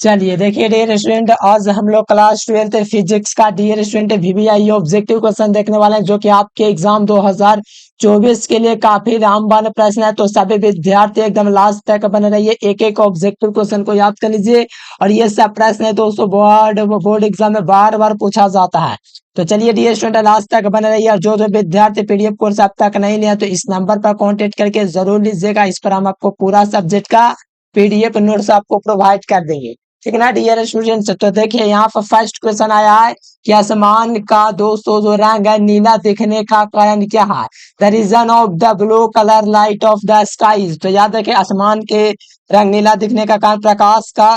चलिए देखिए dear student, आज हम लोग क्लास 12th फिजिक्स का dear student VVI objective question देखने वाले हैं, जो कि आपके एग्जाम 2024 के लिए काफी रामबाण प्रश्न है। तो सभी विद्यार्थी एकदम लास्ट तक बने रहिए, एक एक ऑब्जेक्टिव क्वेश्चन को याद कर लीजिए। और ये सब प्रश्न है दोस्तों बोर्ड एग्जाम में बार बार पूछा जाता है। तो चलिए डियर स्टूडेंट लास्ट तक बने रहिए। और जो जो विद्यार्थी पीडीएफ कोर्स अब तक नहीं लिया तो इस नंबर पर कॉन्टेक्ट करके जरूर लीजिएगा। इस पर हम आपको पूरा सब्जेक्ट का पीडीएफ नोट्स आपको प्रोवाइड कर देंगे, ठीक है ना डियर स्टूडेंट्स। तो देखिए यहाँ पर फर्स्ट क्वेश्चन आया है कि आसमान का दोस्तों जो रंग है नीला दिखने का कारण क्या है। The reason of the blue colour light of the skies. तो याद रखिए आसमान के रंग नीला दिखने का कारण प्रकाश का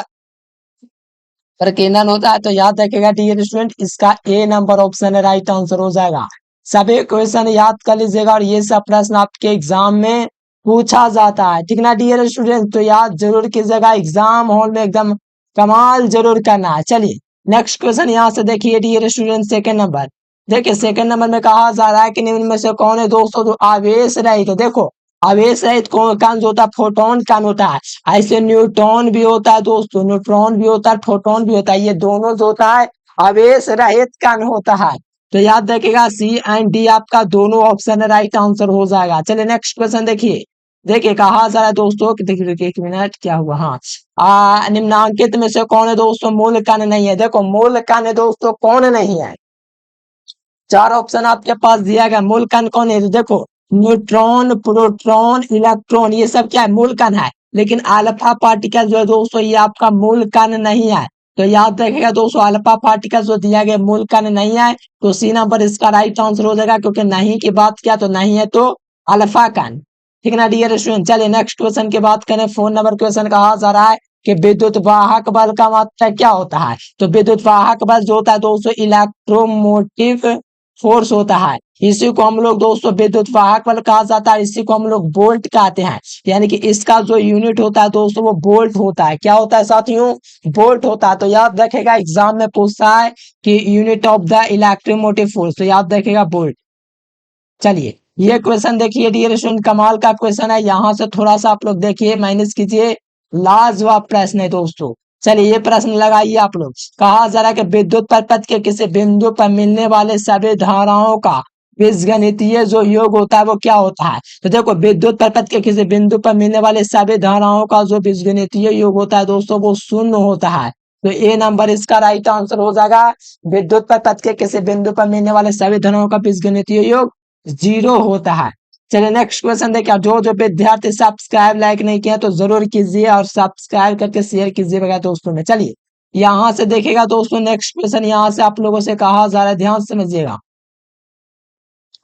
प्रकीर्णन होता है। तो याद रखिएगा डियर स्टूडेंट, इसका ए नंबर ऑप्शन राइट आंसर हो जाएगा। सभी क्वेश्चन याद कर लीजिएगा और ये सब प्रश्न आपके एग्जाम में पूछा जाता है, ठीक ना डियर स्टूडेंट। तो याद जरूर कीजिएगा, एग्जाम हॉल में एकदम कमाल जरूर करना है। चलिए नेक्स्ट क्वेश्चन यहाँ से देखिए डियर स्टूडेंट, सेकंड नंबर। देखिए सेकंड नंबर में कहा जा रहा है कि निम्न में से कौन है दोस्तों जो आवेश रहित। तो देखो आवेश रहित कौन जो होता है, फोटोन कण होता है। ऐसे न्यूट्रॉन भी होता है दोस्तों, न्यूट्रॉन भी होता है, फोटोन भी होता है। ये दोनों जो होता है आवेश रहित कण होता है। तो याद रखिएगा सी एंड डी आपका दोनों ऑप्शन राइट आंसर हो जाएगा। चलिए नेक्स्ट क्वेश्चन देखिए। देखिए कहा जा रहा है दोस्तों कि देखिए एक मिनट क्या हुआ, हाँ निम्नांकित में से कौन है दोस्तों मूल कण नहीं है। देखो मूल कण है दोस्तों कौन नहीं है, चार ऑप्शन आपके पास दिया गया। मूल कण कौन है, देखो न्यूट्रॉन, प्रोटॉन, इलेक्ट्रॉन, ये सब क्या है मूल कण है। लेकिन अल्फा पार्टिकल जो है दोस्तों ये आपका मूल कण नहीं है। तो याद रखिएगा दोस्तों अल्फा पार्टिकल जो दिया गया मूल कण नहीं है। तो सी नंबर इसका राइट आंसर हो जाएगा, क्योंकि नहीं की बात किया तो नहीं है तो अल्फा कण, ठीक ना डियर स्टूडेंट। चलिए नेक्स्ट क्वेश्चन की बात करें। फोन नंबर क्वेश्चन कहा जा रहा है कि विद्युत वाहक बल का मात्रा क्या होता है। तो विद्युत वाहक बल जो होता है दोस्तों इलेक्ट्रोमोटिव फोर्स होता है। इसी को हम लोग दोस्तों विद्युत वाहक बल कहा जाता है, इसी को हम लोग वोल्ट कहते हैं। यानी कि इसका जो यूनिट होता है दोस्तों वो वोल्ट होता है। क्या होता है साथियों, वोल्ट होता है। तो याद रखेगा एग्जाम में पूछता है कि unit of the electromotive force, तो याद रखेगा वोल्ट। चलिए ये क्वेश्चन देखिए डियर स्टूडेंट, कमाल का क्वेश्चन है। यहाँ से थोड़ा सा आप लोग देखिए माइनस कीजिए, लाजवाब प्रश्न है दोस्तों। चलिए ये प्रश्न लगाइए आप लोग। कहा जा रहा है कि विद्युत परिपथ के किसी बिंदु पर मिलने वाले सभी धाराओं का बीजगणितीय जो योग होता है वो क्या होता है। तो देखो विद्युत परिपथ के किसी बिंदु पर मिलने वाले सभी धाराओं का जो बीजगणितीय योग होता है दोस्तों वो शून्य होता है। तो ए नंबर इसका राइट आंसर हो जाएगा। विद्युत परिपथ के किसी बिंदु पर मिलने वाले सभी धाराओं का बीजगणितीय योग जीरो होता है। चलिए नेक्स्ट क्वेश्चन देखिए। जो जो विद्यार्थी सब्सक्राइब लाइक नहीं किया तो जरूर कीजिए और सब्सक्राइब करके शेयर कीजिएगा दोस्तों में। चलिए यहाँ से देखिएगा दोस्तों नेक्स्ट क्वेश्चन, यहाँ से आप लोगों से कहा जा रहा है, ध्यान समझिएगा।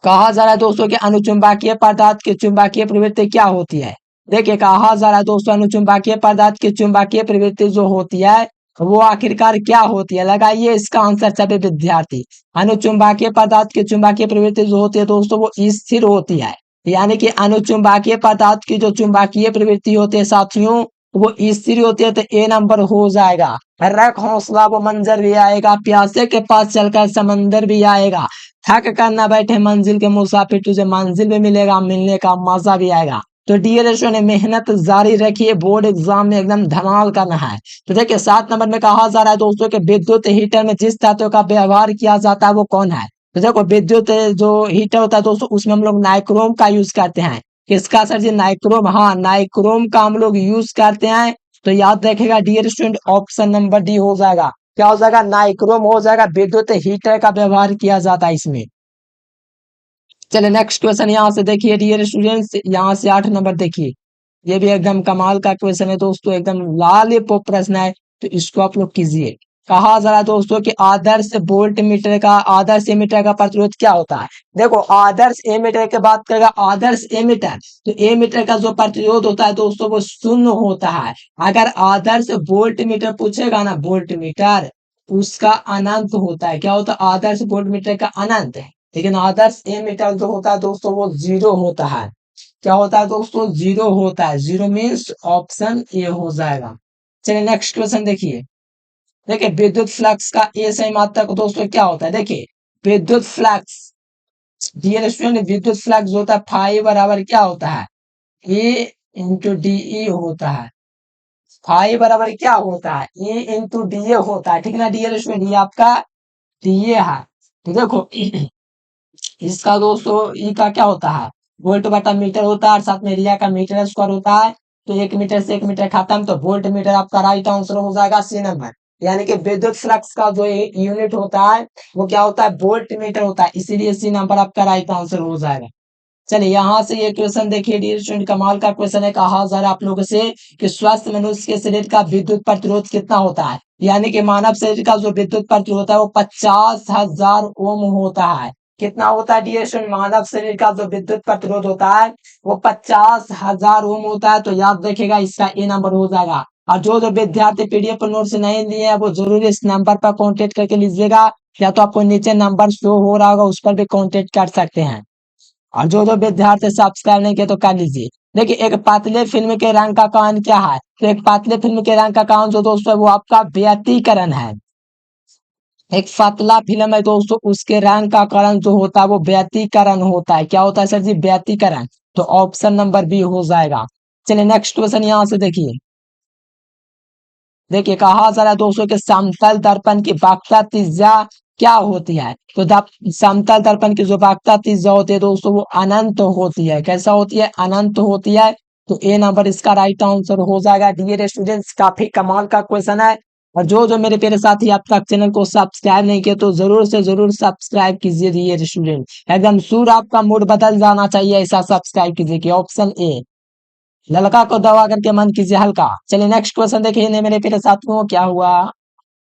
कहा जा रहा है दोस्तों कि अनुचुंबकीय पदार्थ की चुंबकीय प्रवृत्ति क्या होती है। देखिए कहा जा रहा है दोस्तों अनुचुंबकीय पदार्थ की चुंबकीय प्रवृत्ति जो होती है वो आखिरकार क्या होती है। लगाइए इसका आंसर सभी विद्यार्थी। अनुचुंबकीय पदार्थ की चुंबकीय प्रवृत्ति जो होती है दोस्तों वो स्थिर होती है। यानी कि अनुचुंबकीय पदार्थ की जो चुंबकीय प्रवृत्ति होती है साथियों वो स्थिर होती है। तो ए नंबर हो जाएगा। रख हौसला वो मंजर भी आएगा, प्यासे के पास चलकर समंदर भी आएगा, थक कर ना बैठे मंजिल के मुसाफिर, तुझे मंजिल भी मिलेगा, मिलने का मजा भी आएगा। तो डियर स्टूडेंट मेहनत जारी रखिए, बोर्ड एग्जाम में एकदम धमाल करना है। तो देखिए 7 नंबर में कहा जा रहा है दोस्तों कि विद्युत हीटर में जिस तत्व का व्यवहार किया जाता है वो कौन है। तो देखो विद्युत जो हीटर होता है दोस्तों उसमें हम लोग नाइक्रोम का यूज करते हैं। किसका सर जी, नाइक्रोम, हाँ नाइक्रोम का हम लोग यूज करते हैं। तो याद रखेगा dear student option number D हो जाएगा। क्या हो जाएगा, नाइक्रोम हो जाएगा। विद्युत हीटर का व्यवहार किया जाता है इसमें। चलिए नेक्स्ट क्वेश्चन यहाँ से देखिए डियर स्टूडेंट्स, यहाँ से 8 नंबर देखिए। ये भी एकदम कमाल का क्वेश्चन है दोस्तों, एकदम लालीपॉप प्रश्न है। तो इसको आप लोग कीजिए। कहा जा रहा है दोस्तों कि आदर्श वोल्ट मीटर का आदर्श एमीटर का प्रतिरोध क्या होता है। देखो आदर्श एमीटर की बात करेगा, आदर्श एमीटर, तो एमीटर का जो प्रतिरोध होता है दोस्तों वो शून्य होता है। अगर आदर्श वोल्ट मीटर पूछेगा ना, वोल्ट मीटर उसका अनंत होता है। क्या होता है, आदर्श वोल्ट मीटर का अनंत है। लेकिन आदर्श एमीटर जो होता है दोस्तों वो जीरो होता है। क्या होता है दोस्तों, जीरो होता है। जीरो मीन्स ऑप्शन ए हो जाएगा। चलिए नेक्स्ट क्वेश्चन देखिए। देखिए विद्युत फ्लक्स का ए सही मात्रक दोस्तों क्या होता है। देखिए विद्युत फ्लक्स, डियर स्टूडेंट विद्युत फ्लक्स होता है फाई बराबर क्या होता है, ए इंटू डी ई होता है। फाई बराबर क्या होता है, ई इंटू डी ए होता है, ठीक ना डियर स्टूडेंट, ये आपका डी ए है। तो देखो इसका दोस्तों ई का क्या होता है, वोल्ट बटा मीटर होता है, और साथ में एरिया का मीटर स्क्वायर होता है। तो 1 मीटर से 1 मीटर खत्म, तो वोल्ट मीटर आपका राइट आंसर हो जाएगा सी नंबर। यानी कि विद्युत फ्लक्स का जो यूनिट होता है वो क्या होता है, वोल्ट मीटर होता है, इसीलिए सी नंबर आपका राइट आंसर हो जाएगा। चलिए यहाँ से ये क्वेश्चन देखिए डियर स्टूडेंट, कमाल का क्वेश्चन है। कहा जा रहा है आप लोगों से कि स्वस्थ मनुष्य के शरीर का विद्युत प्रतिरोध कितना होता है, यानी कि मानव शरीर का जो विद्युत प्रतिरोध होता है वो 50,000 ओम होता है। कितना होता है डियर स्टूडेंट, मानव शरीर का जो विद्युत प्रतिरोध होता है वो 50,000 ओम होता है। तो याद रखिएगा इसका ए नंबर हो जाएगा। और जो जो विद्यार्थी पीडीएफ पर नोट्स नहीं लिए हैं वो जरूर इस नंबर पर कॉन्टेक्ट करके लीजिएगा, या तो आपको नीचे नंबर शो हो रहा होगा उस पर भी कॉन्टेक्ट कर सकते हैं। और जो जो विद्यार्थी सब्सक्राइब नहीं किए तो कर लीजिए। देखिए एक पातले फिल्म के रंग का कारण क्या है, तो एक पातले फिल्म के रंग का कारण जो दोस्तों है वो आपका व्यतिकरण है। एक पतला फिल्म है दोस्तों, उसके रंग का कारण जो होता है वो व्यतिकरण होता है। क्या होता है सर जी, व्यतिकरण। तो ऑप्शन नंबर बी हो जाएगा। चलिए नेक्स्ट क्वेश्चन यहाँ से देखिए। देखिए कहा जा रहा है दोस्तों के समतल दर्पण की वक्रता त्रिज्या क्या होती है, तो समतल दर्पण की जो वक्रता त्रिज्या होती है दोस्तों वो अनंत होती है। कैसा होती है, अनंत होती है। तो ए नंबर इसका राइट आंसर हो जाएगा। डियर स्टूडेंट्स काफी कमाल का क्वेश्चन है। और जो जो मेरे प्यारे साथी आप तक चैनल को सब्सक्राइब नहीं किए तो जरूर से जरूर सब्सक्राइब कीजिए डियर स्टूडेंट, एकदम सूर आपका मूड बदल जाना चाहिए, ऐसा सब्सक्राइब कीजिए। ऑप्शन ए, ललका को दबा करके मन कीजिए हल्का। चलिए नेक्स्ट क्वेश्चन देखिए ने मेरे प्यारे साथियों क्या हुआ।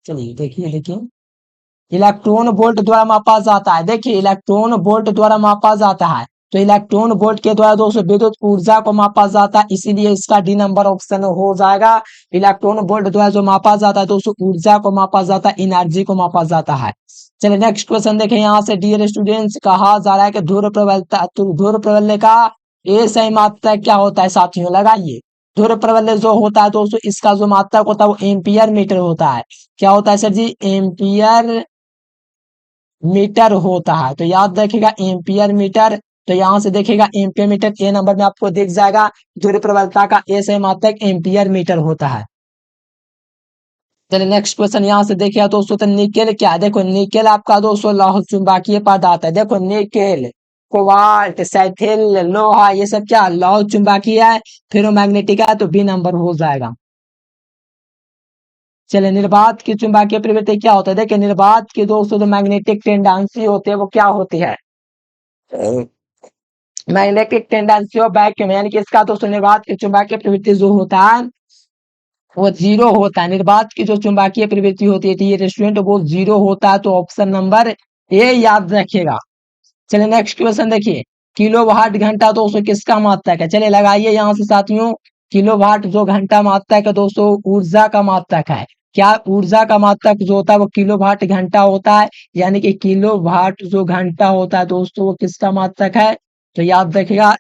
चलिए देखिए देखिए, इलेक्ट्रॉन वोल्ट द्वारा मापा जाता है। देखिए इलेक्ट्रॉन वोल्ट द्वारा मापा जाता है, तो इलेक्ट्रॉन वोल्ट के द्वारा दोस्तों विद्युत ऊर्जा को मापा जाता है, इसीलिए इसका डी नंबर ऑप्शन हो जाएगा। इलेक्ट्रॉन वोल्ट द्वारा जो मापा जाता है दोस्तों ऊर्जा को मापा जाता है, एनर्जी को मापा जाता है। चलिए नेक्स्ट क्वेश्चन देखें यहाँ से डियर स्टूडेंट्स, कहा जा रहा है कि ध्रुव प्रबलता, ध्रुव प्रबल्य का ए सही मात्रक क्या होता है साथियों, लगाइए। ध्रुव प्रबल्य जो होता है दोस्तों इसका जो मात्रक होता है वो एम्पियर मीटर होता है। क्या होता है सर जी, एम्पियर मीटर होता है। तो याद रखिएगा एम्पियर मीटर। तो यहाँ से देखिएगा एम्पियर मीटर ए नंबर में आपको दिख जाएगा। ध्रुव प्रबलता का ए सही मात्रक एम्पियर मीटर होता है। चलिए नेक्स्ट क्वेश्चन यहाँ से देखिए दोस्तों, तो निकेल क्या है, देखो निकेल आपका दोस्तों लौह चुंबकीय पदार्थ है। देखो निकेल, कोबाल्ट, सैथिल, लोहा, ये सब क्या लौह चुंबकीय है, फेरोमैग्नेटिक है, तो बी नंबर हो जाएगा। चलिए निर्वात की चुंबकीय प्रवृत्ति क्या होता है, देखिए निर्वात की दोस्तों जो मैग्नेटिक टेंडेंसी होती है वो क्या होती है, मैग्नेटिक टेंडेंसी ऑफ वैक्यूम, यानी कि इसका दोस्तों निर्वात की चुंबकीय प्रवृत्ति जो होता है वो जीरो होता है। निर्वात की जो चुंबकीय प्रवृत्ति होती है ये स्टूडेंट वो जीरो होता है। तो ऑप्शन नंबर ए याद रखिएगा। चलिए नेक्स्ट क्वेश्चन देखिए, किलो वाट घंटा दोस्तों किसका मात्रक है, चलिए लगाइए यहाँ से साथियों। किलो वाट जो घंटा मात्रक है दोस्तों ऊर्जा का मात्रक है। क्या ऊर्जा का मात्रक जो होता है वो किलो वाट घंटा होता है, यानी कि किलो वाट जो घंटा होता है दोस्तों वो किसका मात्रक है, तो याद रखिएगा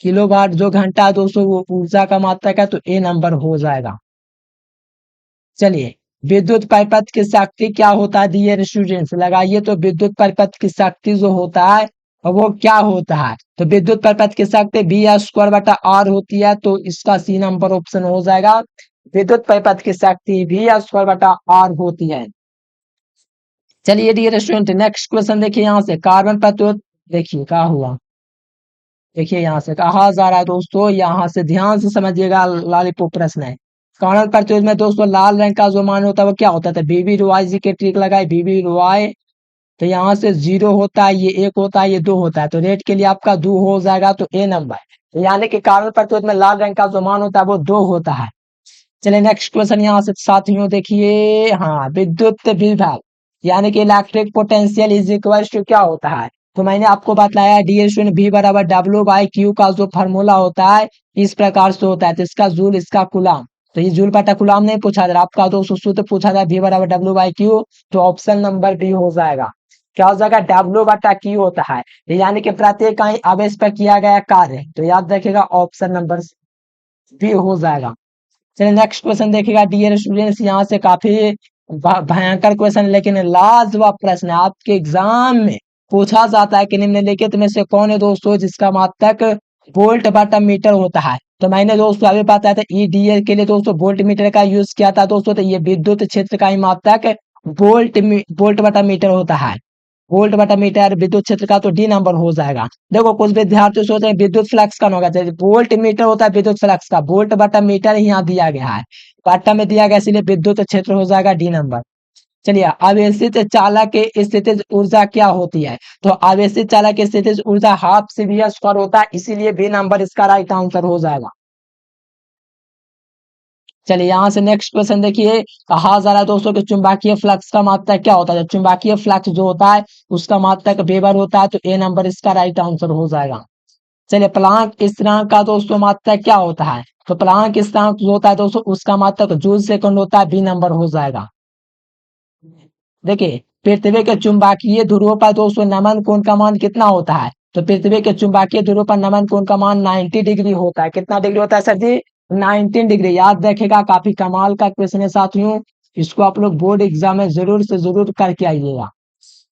किलो वाट जो घंटा है दोस्तों वो ऊर्जा का मात्रक है। तो ए नंबर हो जाएगा। चलिए विद्युत परिपथ की शक्ति क्या होता है डियर स्टूडेंट्स, लगाइए। तो विद्युत परिपथ की शक्ति जो होता है वो क्या होता है, तो विद्युत परिपथ की शक्ति बी स्क्वायर बटा आर होती है। तो इसका सी नंबर ऑप्शन हो जाएगा। विद्युत परिपथ की शक्ति बी स्क्वायर बटा आर होती है। चलिए डियर स्टूडेंट नेक्स्ट क्वेश्चन देखिए यहाँ से, कार्बन प्रतिरोध, देखिए क्या हुआ। देखिए यहाँ से कहा जा रहा है दोस्तों, यहाँ से ध्यान से समझिएगा, लॉलीपॉप प्रश्न है। कॉर्नर परचेज में दोस्तों लाल रंग का जो मान होता है वो क्या होता है, बीबी रॉय जी के ट्रिक लगाए बीबी रॉय। तो यहाँ से जीरो होता है, ये एक होता है, ये दो होता है, तो रेड के लिए आपका दो हो जाएगा। तो ए नंबर, यानी कि कार्बन परचेज में लाल रंग का जो मान होता है वो दो होता है। चलिए नेक्स्ट क्वेश्चन यहाँ से साथियों देखिए, हाँ विद्युत विभव यानी कि electric potential is equal to क्या होता है, तो मैंने आपको बताया डियर स्टूडेंट भी बराबर डब्ल्यू बाई क्यू का जो फॉर्मूला होता है इस प्रकार से होता है। तो इसका जूल इसका कुलाम, तो ये जूल बटा कुलाम नहीं पूछा जा रहा आपका दोस्तों, सूत्र पूछा जा भी बराबर डब्ल्यू बाई क्यू। तो ऑप्शन नंबर डी हो जाएगा। क्या हो जाएगा, डब्ल्यू बटा क्यू होता है, यानी कि प्रत्येक इकाई आवेश पर किया गया कार्य। तो याद रखिएगा ऑप्शन नंबर बी हो जाएगा। चलिए नेक्स्ट क्वेश्चन देखिएगा डियर स्टूडेंट्स, यहाँ से काफी भयंकर क्वेश्चन लेकिन लाजवाब प्रश्न है, आपके एग्जाम में पूछा जाता है कि निम्नलिखित में से कौन है दोस्तों जिसका मात्रक वोल्ट बटा मीटर होता है। तो मैंने दोस्तों अभी बताया था ईडीएल के लिए दोस्तों वोल्ट मीटर का यूज किया था दोस्तों। तो ये विद्युत क्षेत्र का ही मात्रक वोल्ट बटा मीटर होता है। वोल्ट बटा मीटर विद्युत क्षेत्र का तो डी नंबर हो जाएगा। देखो कुछ विद्यार्थी सोचते हैं विद्युत फ्लक्स का होगा, जैसे वोल्ट मीटर होता है विद्युत फ्लक्स का, वोल्ट बटा मीटर ही यहाँ दिया गया है, पाठ्य में दिया गया, इसलिए विद्युत क्षेत्र हो जाएगा डी नंबर। चलिए, आवेशित चालक की स्थितिज ऊर्जा क्या होती है? तो आवेशित चालक की स्थितिज ऊर्जा हाफ सी वी स्क्वायर होता है, इसीलिए बी नंबर इसका राइट आंसर हो जाएगा। चलिए यहाँ से नेक्स्ट क्वेश्चन देखिए, कहा जा रहा है दोस्तों कि चुंबकीय फ्लक्स का मात्रक क्या होता है? तो चुंबकीय फ्लक्स जो होता है उसका मात्रक वेबर होता है, तो ए नंबर इसका राइट आंसर हो जाएगा। चलिए, प्लांक स्थिरांक का दोस्तों मात्रक क्या होता है? तो प्लांक स्थिरांक जो होता है दोस्तों उसका मात्रक जूल सेकंड होता है, बी नंबर हो जाएगा। देखिए, पृथ्वी के चुंबकीय ध्रुवों पर दोस्तों नमन कोण का मान कितना होता है? तो पृथ्वी के चुंबकीय ध्रुवों पर नमन कोण का मान 90 डिग्री होता है। कितना डिग्री होता है सर जी? 19 डिग्री। याद रखेगा, काफी कमाल का क्वेश्चन है साथियों, इसको आप लोग बोर्ड एग्जाम में जरूर से जरूर करके आइएगा।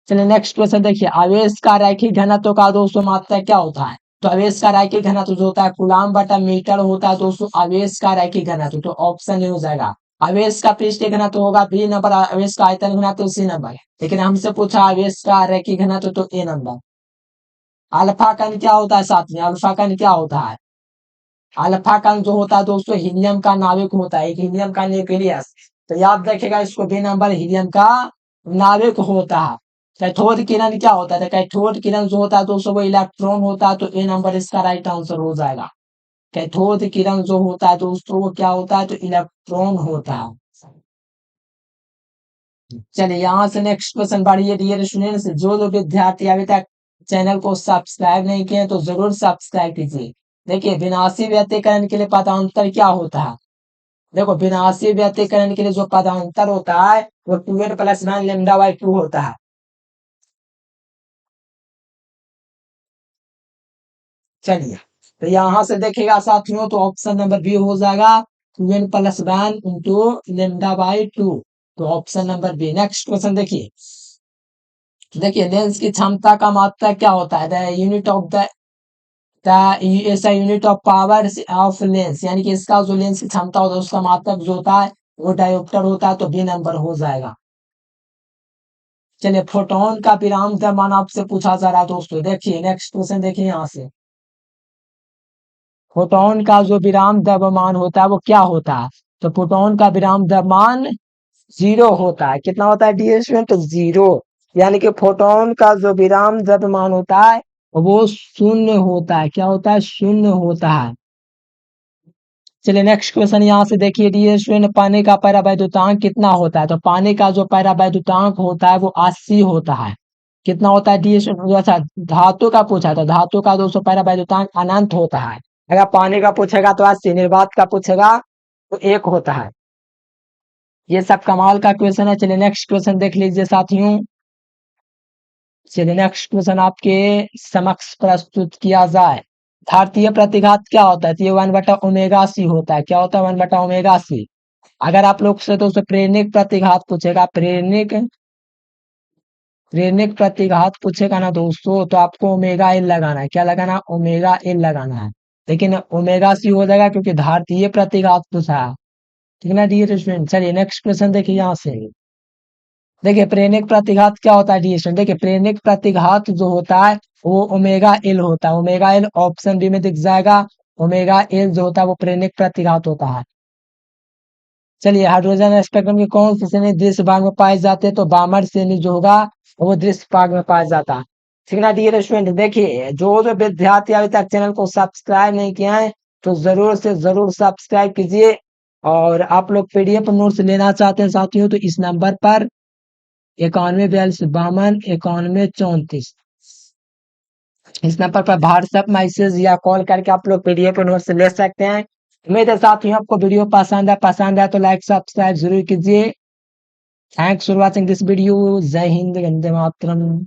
चलिए नेक्स्ट क्वेश्चन देखिए, आवेश का रैखिक घनत्व का दोस्तों मात्रा क्या होता है? तो आवेश का रैखिक घनत्व जो होता है कूलाम बटा मीटर होता है दोस्तों, आवेश का रैखिक घनत्व, तो ऑप्शन ए हो जाएगा। आवेश का पृष्ठीय घनत्व होगा बी नंबर, आवेश का आयतन घनत्व सी नंबर, लेकिन हमसे पूछा आवेश का रैखिक घनत्व तो ए नंबर। अल्फा कण क्या होता है साथ में? अल्फा कण क्या होता है? अल्फा कण जो होता है दोस्तों हीलियम का नाभिक होता है, एक हीलियम का न्यूक्लियस। तो याद रखेगा इसको, बी नंबर हीलियम का नाभिक होता है। कैथोड किरण क्या होता है? तो कैथोड किरण जो होता है दोस्तों वो इलेक्ट्रॉन होता है, तो ए नंबर इसका राइट आंसर हो जाएगा। कैथोड किरण जो होता है दोस्तों वो क्या होता है? तो इलेक्ट्रॉन होता है। चलिए यहाँ से नेक्स्ट क्वेश्चन बढ़िए डियर स्टूडेंट्स, जो विद्यार्थी अभी तक चैनल को सब्सक्राइब नहीं किए तो जरूर सब्सक्राइब कीजिए। देखिए, विनाशी व्यतिकरण के लिए पदांतर क्या होता है? देखो, विनाशी व्यतिकरण के लिए जो पदांतर होता है वो 2n प्लस 9 लेमडा बाई 2 होता है। चलिए, तो यहाँ से देखेगा साथियों तो ऑप्शन नंबर बी हो जाएगा, 2n plus 1 into lambda by 2, तो option number B. Next question देखिए, देखिए लेंस की क्षमता का मात्रा क्या होता है? द यूनिट ऑफ द ऐसा unit of power of lens, यानी कि इसका जो लेंस की क्षमता होता है उसका मात्रक जो होता है वो डायोप्टर होता है, तो बी नंबर हो जाएगा। चलिए, फोटोन का विराम द्रव्यमान आपसे पूछा जा रहा है दोस्तों। देखिए नेक्स्ट क्वेश्चन देखिए यहाँ से, फोटोन का जो विराम द्रव्यमान होता है वो क्या होता है? तो फोटोन का विराम द्रव्यमान जीरो होता है। कितना होता है डियर स्टूडेंट? तो जीरो। यानी कि फोटोन का जो विराम द्रव्यमान होता है वो शून्य होता है। क्या होता है? शून्य होता है। चलिए नेक्स्ट क्वेश्चन यहाँ से देखिए डियर स्टूडेंट, पानी का परावैद्युतांक कितना होता है? तो पानी का जो परावैद्युतांक होता है वो 80 होता है। कितना होता है डियर स्टूडेंट? अच्छा, धातु का पूछा तो धातु का दोस्तों परावैद्युतांक अनंत होता है। अगर पानी का पूछेगा तो 80, निर्वात का पूछेगा तो 1 होता है। ये सब कमाल का क्वेश्चन है। चलिए नेक्स्ट क्वेश्चन देख लीजिए साथियों। चलिए नेक्स्ट क्वेश्चन आपके समक्ष प्रस्तुत किया जाए, भारतीय प्रतिघात क्या होता है? तो ये 1/ओमेगा सी होता है। क्या होता है? 1/ओमेगा सी। अगर आप लोग से दोस्तों प्रेरणिक प्रतिघात पूछेगा, प्रेरणिक प्रतिघात पूछेगा ना दोस्तों, तो आपको ओमेगा एल लगाना है। क्या लगाना? ओमेगा एल लगाना है। लेकिन ओमेगा सी हो जाएगा क्योंकि भारतीय प्रतिघात पूछा है। ठीक है ना डियर स्टूडेंट? चलिए नेक्स्ट क्वेश्चन देखिए यहाँ से, देखिए प्रेरणिक प्रतिघात क्या होता है डियर स्टूडेंट? देखिए प्रेरणिक प्रतिघात जो होता है वो ओमेगा एल होता है। ओमेगा एल ऑप्शन बी में दिख जाएगा। ओमेगा एल जो होता है वो प्रेरणिक प्रतिघात होता है। चलिए, हाइड्रोजन स्पेक्ट्रम के कौन से श्रेणी दृश्य भाग में पाए जाते हैं? तो बामर श्रेणी जो होगा वो दृश्य भाग में पाया जाता है। ठीक है ना डियर स्टूडेंट? देखिए, जो विद्यार्थी अभी तक चैनल को सब्सक्राइब नहीं किया है तो जरूर से जरूर सब्सक्राइब कीजिए। और आप लोग पीडीएफ नोट्स लेना चाहते हैं साथियों तो इस नंबर पर 914252 9134 इस नंबर पर व्हाट्सएप मैसेज या कॉल करके आप लोग पीडीएफ नोट्स ले सकते हैं। उम्मीद है साथियों आपको वीडियो पसंद है तो लाइक सब्सक्राइब जरूर कीजिए। Thanks for watching this video. जय हिंद, वंदे मातरम।